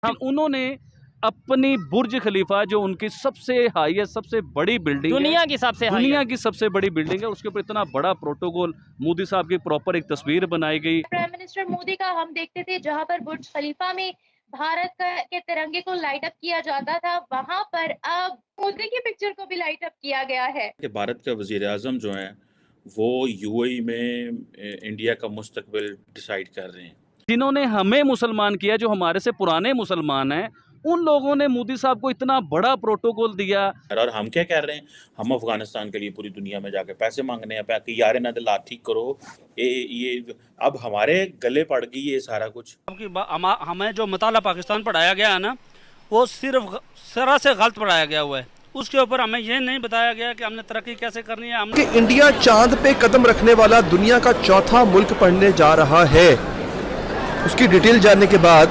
हम उन्होंने अपनी बुर्ज खलीफा जो उनकी सबसे हाईएस्ट सबसे बड़ी बिल्डिंग दुनिया है, की सबसे दुनिया की सबसे बड़ी बिल्डिंग है, उसके ऊपर इतना बड़ा प्रोटोकॉल, मोदी साहब की प्रॉपर एक तस्वीर बनाई गई। प्राइम मिनिस्टर मोदी का हम देखते थे जहां पर बुर्ज खलीफा में भारत के तिरंगे को लाइट अप किया जाता था, वहां पर अब मोदी की पिक्चर को भी लाइट अप किया गया है। कि भारत का वजीर आज़म जो हैं वो यूएई में इंडिया का मुस्तकबिल डिसाइड कर रहे हैं। जिन्होंने हमें मुसलमान किया, जो हमारे से पुराने मुसलमान हैं, उन लोगों ने मोदी साहब को इतना बड़ा प्रोटोकॉल दिया। और हम क्या कह रहे हैं, हम अफगानिस्तान के लिए पूरी दुनिया में जाके पैसे मांगने हैं, कि यार ना दिल ठीक करो, ये अब हमारे गले पड़ गई ये सारा कुछ। हमें जो मुताला पाकिस्तान पढ़ाया गया है ना, वो सिर्फ सरा से गलत पढ़ाया गया हुआ है। उसके ऊपर हमें ये नहीं बताया गया कि हमने तरक्की कैसे करनी है। कि इंडिया चांद पे कदम रखने वाला दुनिया का चौथा मुल्क बनने जा रहा है। उसकी डिटेल जानने के बाद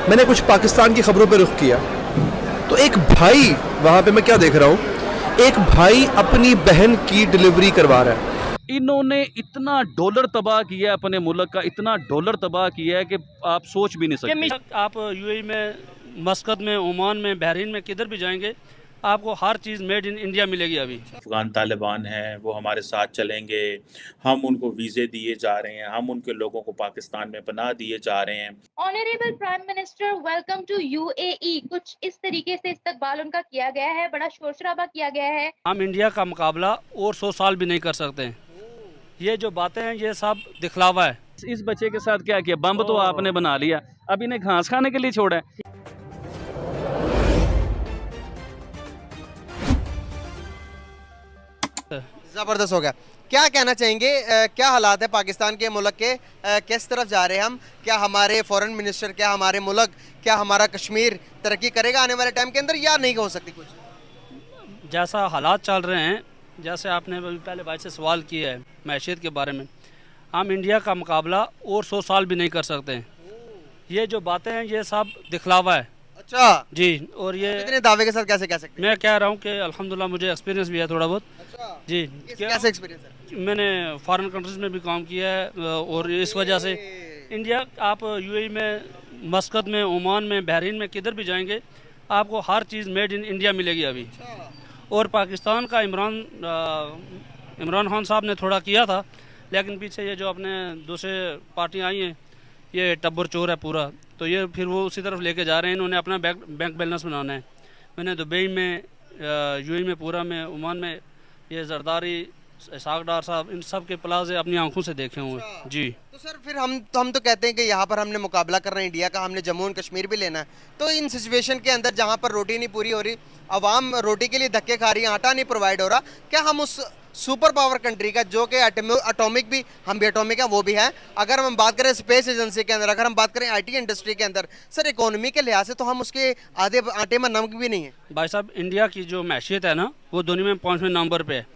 मैंने कुछ पाकिस्तान की खबरों पर रुख किया, तो एक भाई वहां पे मैं क्या देख रहा हूँ, एक भाई अपनी बहन की डिलीवरी करवा रहा है। इन्होंने इतना डॉलर तबाह किया है अपने मुल्क का, इतना डॉलर तबाह किया है कि आप सोच भी नहीं सकते। आप यूएई में, मस्कत में, ओमान में, बहरीन में, किधर भी जाएंगे आपको हर चीज़ मेड इन इंडिया मिलेगी। अभी अफगान तालिबान हैं वो हमारे साथ चलेंगे, हम उनको वीज़े दिए जा रहे हैं, हम उनके लोगों को पाकिस्तान में पनाह दिए जा रहे हैं। Honourable prime minister welcome to UAE, कुछ इस तरीके से इस्तकबाल उनका किया गया है, बड़ा शोर शराबा किया गया है। हम इंडिया का मुकाबला और 100 साल भी नहीं कर सकते। ये जो बातें हैं ये सब दिखलावा है। इस बच्चे के साथ क्या किया, बम तो आपने बना लिया, अब इन्हें घास खाने के लिए छोड़ा है। ज़बरदस्त हो गया। क्या कहना चाहेंगे, क्या हालात है पाकिस्तान के मुल्क के, किस तरफ जा रहे हैं हम? क्या हमारे फॉरेन मिनिस्टर, क्या हमारे मुल्क, क्या हमारा कश्मीर तरक्की करेगा आने वाले टाइम के अंदर, या नहीं हो सकती कुछ? जैसा हालात चल रहे हैं, जैसे आपने अभी पहले भाई से सवाल किया है मैशियत के बारे में, हम इंडिया का मुकाबला और 100 साल भी नहीं कर सकते। ये जो बातें हैं ये सब दिखलावा है। अच्छा जी, और ये इतने दावे के साथ कैसे कह सकते हैं? मैं कह रहा हूँ कि अल्हम्दुलिल्लाह मुझे एक्सपीरियंस भी है थोड़ा बहुत। अच्छा जी, कैसे एक्सपीरियंस है? मैंने फॉरेन कंट्रीज़ में भी काम किया है, और इस वजह से इंडिया, आप यूएई में, मस्कत में, ओमान में, बहरीन में, किधर भी जाएंगे आपको हर चीज़ मेड इन इंडिया मिलेगी अभी। और पाकिस्तान का इमरान खान साहब ने थोड़ा किया था, लेकिन पीछे ये जो अपने दूसरे पार्टियाँ आई हैं, ये टब्बर चोर है पूरा, तो ये फिर वो उसी तरफ लेके जा रहे हैं। इन्होंने अपना बैंक बैलेंस बनाना है। मैंने दुबई में, यूएई में, पूरा में, ओमान में, ये जरदारी, सागडार साहब, इन सब के प्लाजे अपनी आंखों से देखे हुए। जी, तो सर फिर हम तो कहते हैं कि यहाँ पर हमने मुकाबला करना है इंडिया का, हमने जम्मू एंड कश्मीर भी लेना है, तो इन सिचुएशन के अंदर जहाँ पर रोटी नहीं पूरी हो रही, आवाम रोटी के लिए धक्के खा रही है, आटा नहीं प्रोवाइड हो रहा, क्या हम उस सुपर पावर कंट्री का, जो कि एटॉमिक भी, हम भी एटॉमिक है, वो भी है, अगर हम बात करें स्पेस एजेंसी के अंदर, अगर हम बात करें आईटी इंडस्ट्री के अंदर, सर इकोनॉमी के लिहाज से तो हम उसके आधे आटे में नमक भी नहीं है। भाई साहब, इंडिया की जो मैशियत है ना, वो दुनिया में 5वें नंबर पे है।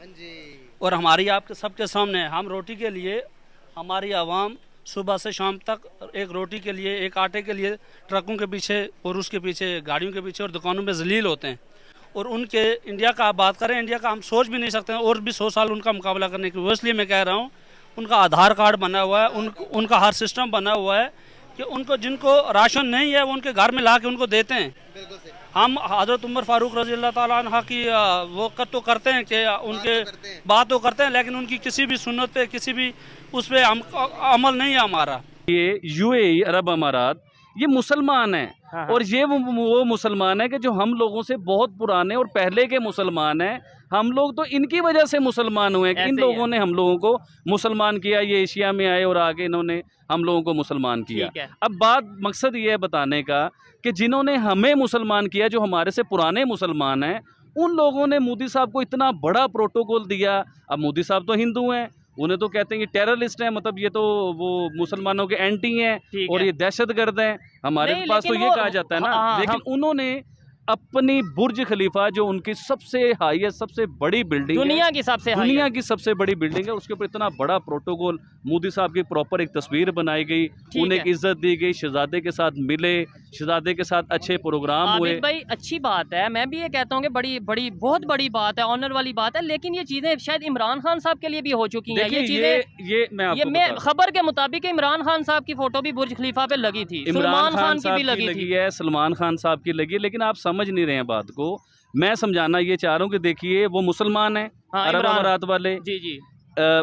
और हमारी आपके सबके सामने है। हम रोटी के लिए, हमारी आवाम सुबह से शाम तक एक रोटी के लिए, एक आटे के लिए ट्रकों के पीछे और उसके पीछे, गाड़ियों के पीछे और दुकानों में जलील होते हैं। और उनके, इंडिया का आप बात करें, इंडिया का हम सोच भी नहीं सकते हैं और भी 100 साल उनका मुकाबला करने की। वो इसलिए मैं कह रहा हूँ, उनका आधार कार्ड बना हुआ है, उनका हर सिस्टम बना हुआ है कि उनको, जिनको राशन नहीं है वो उनके घर में ला के उनको देते हैं। हम हज़रत उमर फारूक रज़ी अल्लाह ताला अन्हा की वो तो करते हैं कि उनके बात तो करते हैं, लेकिन उनकी किसी भी सुन्नत पे, किसी भी उस पर अमल नहीं है हमारा। ये यूएई अरब अमारात ये मुसलमान हैं। हाँ। और ये वो मुसलमान है कि जो हम लोगों से बहुत पुराने और पहले के मुसलमान हैं। हम लोग तो इनकी वजह से मुसलमान हुए हैं। इन लोगों ने हम लोगों को मुसलमान किया, ये एशिया में आए और आगे इन्होंने हम लोगों को मुसलमान किया। अब बात, मकसद ये है बताने का कि जिन्होंने हमें मुसलमान किया, जो हमारे से पुराने मुसलमान हैं, उन लोगों ने मोदी साहब को इतना बड़ा प्रोटोकॉल दिया। अब मोदी साहब तो हिंदू हैं, उन्हें तो कहते हैं कि टेररिस्ट हैं, मतलब ये तो वो मुसलमानों के एंटी हैं और ये दहशतगर्द हैं। हमारे पास तो ये कहा जाता है ना। लेकिन उन्होंने अपनी बुर्ज खलीफा जो उनकी सबसे हाईएस्ट सबसे बड़ी बिल्डिंग दुनिया की सबसे हाई दुनिया की सबसे बड़ी बिल्डिंग है, उसके ऊपर इतना बड़ा प्रोटोकॉल, मोदी साहब की प्रॉपर एक तस्वीर बनाई गई, उन्हें एक इज्जत दी गई, शहजादे के साथ मिले, शहजादे के साथ अच्छे प्रोग्राम हुए। आबिद भाई अच्छी बात है, मैं भी ये कहता हूँ कि बड़ी बड़ी बहुत बड़ी बात है, ऑनर वाली बात है, लेकिन ये चीजें शायद इमरान खान साहब के लिए भी हो चुकी हैं। ये चीजें ये मैं खबर के मुताबिक इमरान खान साहब की फोटो भी बुर्ज खलीफा पे लगी थी, सलमान खान की भी लगी थी है, सलमान खान साहब की लगी, लेकिन आप समझ नहीं रहे हैं बात को। मैं समझाना ये चाह रहा हूँ कि देखिए वो मुसलमान हैं, अरब अमारात वाले, जी जी,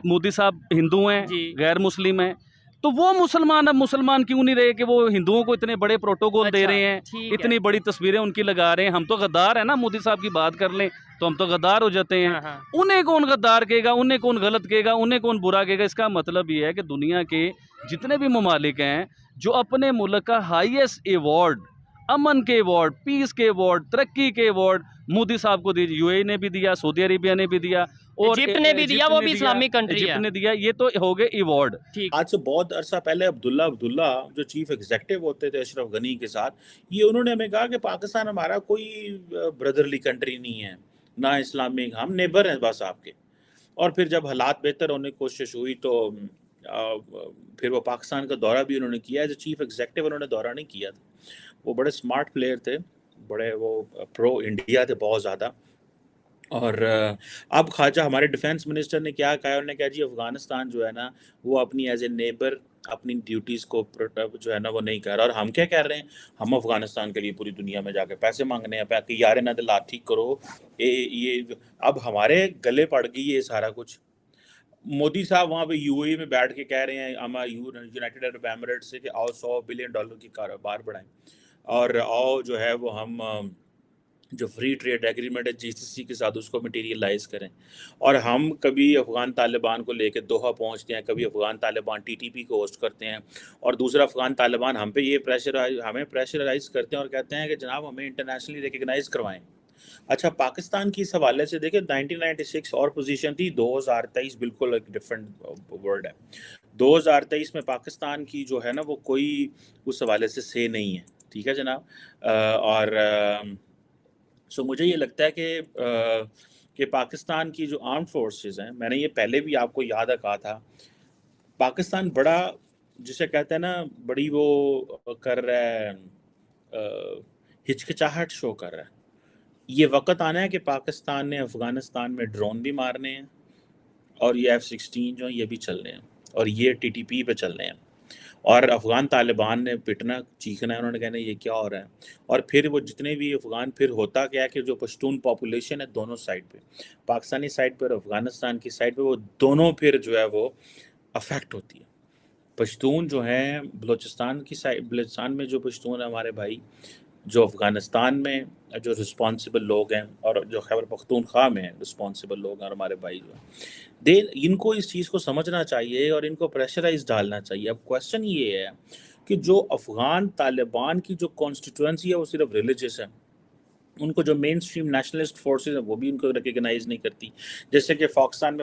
मोदी साहब हिंदू हैं, गैर मुस्लिम हैं, तो वो मुसलमान अब मुसलमान क्यों नहीं रहे कि वो हिंदुओं को इतने बड़े प्रोटोकॉल दे रहे हैं, इतनी बड़ी तस्वीरें उनकी लगा रहे हैं। हम तो गद्दार है ना, मोदी साहब की बात कर लें तो हम तो गद्दार हो जाते हैं। उन्हें कौन गद्दार कहेगा, उन्हें कौन गलत कहेगा, उन्हें कौन बुरा कहेगा? इसका मतलब ये है कि दुनिया के जितने भी ममालिक हैं जो अपने मुल्क का हाईएस्ट अवार्ड, अमन के अवार्ड, पीस के अवार्ड, तरक्की के अवार्ड मोदी साहब को दिए, यूएई ने भी दिया, सऊदी अरेबिया ने भी दिया और इजिप्ट ने भी दिया, वो भी इस्लामिक कंट्री है, इजिप्ट ने दिया। ये तो हो गए अवार्ड। आज से बहुत अरसा पहले अब्दुल्ला जो चीफ एग्जीक्यूटिव होते थे अशरफ गनी के साथ, ये उन्होंने हमें कहा कि पाकिस्तान हमारा कोई ब्रदरली कंट्री नहीं है, ना इस्लामिक, हम नेबर हैं बस आपके। और फिर जब हालात बेहतर होने की कोशिश हुई तो फिर वो पाकिस्तान का दौरा भी उन्होंने किया, एज ए चीफ एग्जीक्यूटिव उन्होंने दौरा नहीं किया था। वो बड़े स्मार्ट प्लेयर थे, बड़े वो प्रो इंडिया थे बहुत ज़्यादा। और अब ख्वाजा हमारे डिफेंस मिनिस्टर ने क्या कहा, उन्होंने कहा जी अफ़गानिस्तान जो है ना वो अपनी एज ए नेबर अपनी ड्यूटीज़ को जो है ना वो नहीं कर रहा। और हम क्या कह रहे हैं, हम अफ़गानिस्तान के लिए पूरी दुनिया में जाके पैसे मांगने हैं कि यार ना दिल ठीक करो, ये अब हमारे गले पड़ गई ये सारा कुछ। मोदी साहब वहाँ पे यूएई में बैठ के कह रहे हैं हम यूनाइटेड अरब एमिरेट्स से कि आओ $100 बिलियन की कारोबार बढ़ाएं और आओ जो है वो हम जो फ्री ट्रेड एग्रीमेंट है जीसीसी के साथ उसको मटेरियलाइज करें। और हम कभी अफ़गान तालिबान को लेकर दोहा पहुंचते हैं, कभी अफ़गान तालिबान टीटीपी को होस्ट करते हैं, और दूसरा अफ़गान तालिबान हम पे ये हमें प्रेशराइज करते हैं और कहते हैं कि जनाब हमें इंटरनेशनली रिकगनाइज करवाएं। अच्छा, पाकिस्तान की इस हवाले से देखिए 1996 और पोजीशन थी, 2023 बिल्कुल एक डिफरेंट वर्ड है। 2023 में पाकिस्तान की जो है ना वो कोई उस हवाले से से नहीं है, ठीक है जनाब। और सो मुझे ये लगता है कि पाकिस्तान की जो आर्म फोर्सेस हैं, मैंने ये पहले भी आपको याद कहा था, पाकिस्तान बड़ा जिसे कहते हैं ना बड़ी वो कर रहा है, हिचकिचाहट शो कर रहा है। ये वक्त आना है कि पाकिस्तान ने अफ़गानिस्तान में ड्रोन भी मारने हैं और ये F-16 जो ये भी चलने हैं और ये TTP पे चलने हैं, और अफ़गान तालिबान ने पिटना चीखना है, उन्होंने कहना ये क्या हो रहा है। और फिर वो जितने भी अफ़गान, फिर होता क्या है कि जो पश्तून पॉपुलेशन है दोनों साइड पे, पाकिस्तानी साइड पर अफ़गानिस्तान की साइड पे, वो दोनों फिर जो है वो अफेक्ट होती है। पश्तून जो हैं बलूचिस्तान की साइड, बलूचिस्तान में जो पश्तून है हमारे भाई, जो अफ़गानिस्तान में जो रिस्पॉन्सिबल लोग हैं और जो खैबर पख्तूनख्वा में रिस्पॉन्सिबल लोग हैं और हमारे भाई जो हैं, इनको इस चीज़ को समझना चाहिए और इनको प्रेशराइज डालना चाहिए। अब क्वेश्चन ये है कि जो अफ़गान तालिबान की जो कॉन्स्टिट्यूंसी है वो सिर्फ रिलीजियस है, उनको जो मेन स्ट्रीम नेशनलिस्ट फोर्सेस है वो भी उनको रिकगनाइज नहीं करती। जैसे कि पाकिस्तान में